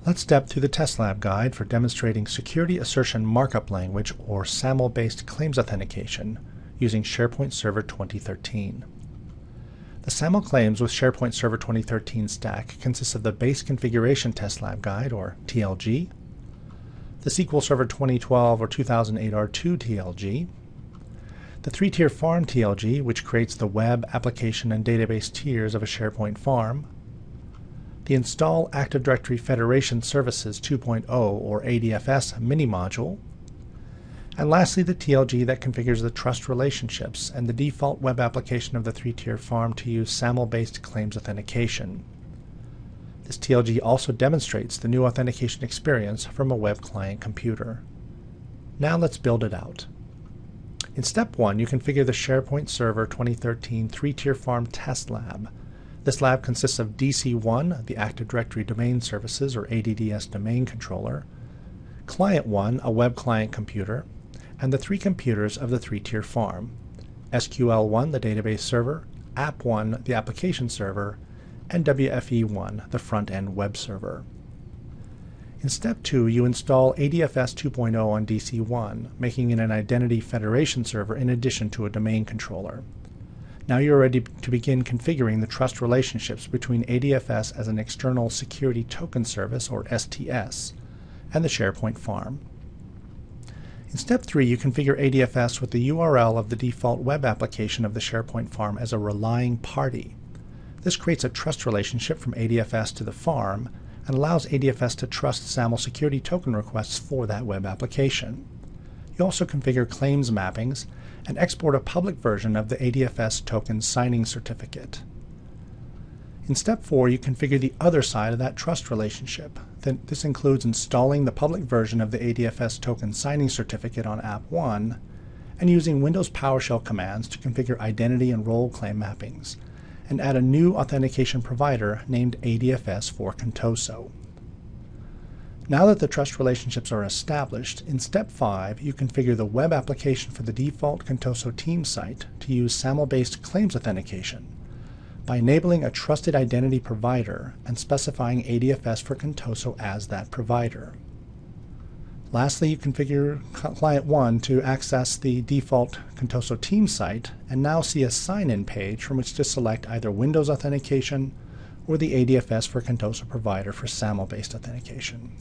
Let's step through the test lab guide for demonstrating Security Assertion Markup Language or SAML-based claims authentication using SharePoint Server 2013. The SAML claims with SharePoint Server 2013 stack consists of the base configuration test lab guide or TLG, the SQL Server 2012 or 2008 R2 TLG, the three-tier farm TLG, which creates the web, application, and database tiers of a SharePoint farm, the Install Active Directory Federation Services 2.0 or ADFS mini-module, and lastly the TLG that configures the trust relationships and the default web application of the three-tier farm to use SAML-based claims authentication. This TLG also demonstrates the new authentication experience from a web client computer. Now let's build it out. In step 1, you configure the SharePoint Server 2013 three-tier farm test lab. This lab consists of DC1, the Active Directory Domain Services or ADDS domain controller, Client 1, a web client computer, and the three computers of the three-tier farm, SQL1, the database server, App1, the application server, and WFE1, the front-end web server. In step 2, you install ADFS 2.0 on DC1, making it an identity federation server in addition to a domain controller. Now you're ready to begin configuring the trust relationships between ADFS as an external security token service, or STS, and the SharePoint farm. In step 3, you configure ADFS with the URL of the default web application of the SharePoint farm as a relying party. This creates a trust relationship from ADFS to the farm and allows ADFS to trust SAML security token requests for that web application. You also configure claims mappings and export a public version of the ADFS token signing certificate. In step 4, you configure the other side of that trust relationship. This includes installing the public version of the ADFS token signing certificate on App 1 and using Windows PowerShell commands to configure identity and role claim mappings and add a new authentication provider named ADFS for Contoso. Now that the trust relationships are established, in step 5, you configure the web application for the default Contoso team site to use SAML-based claims authentication by enabling a trusted identity provider and specifying ADFS for Contoso as that provider. Lastly, you configure Client 1 to access the default Contoso team site and now see a sign-in page from which to select either Windows authentication or the ADFS for Contoso provider for SAML-based authentication.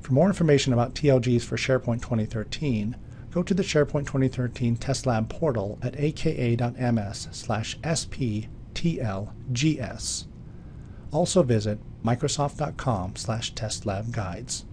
For more information about TLGs for SharePoint 2013, go to the SharePoint 2013 Test Lab portal at aka.ms/sptlgs. Also visit microsoft.com/testlabguides.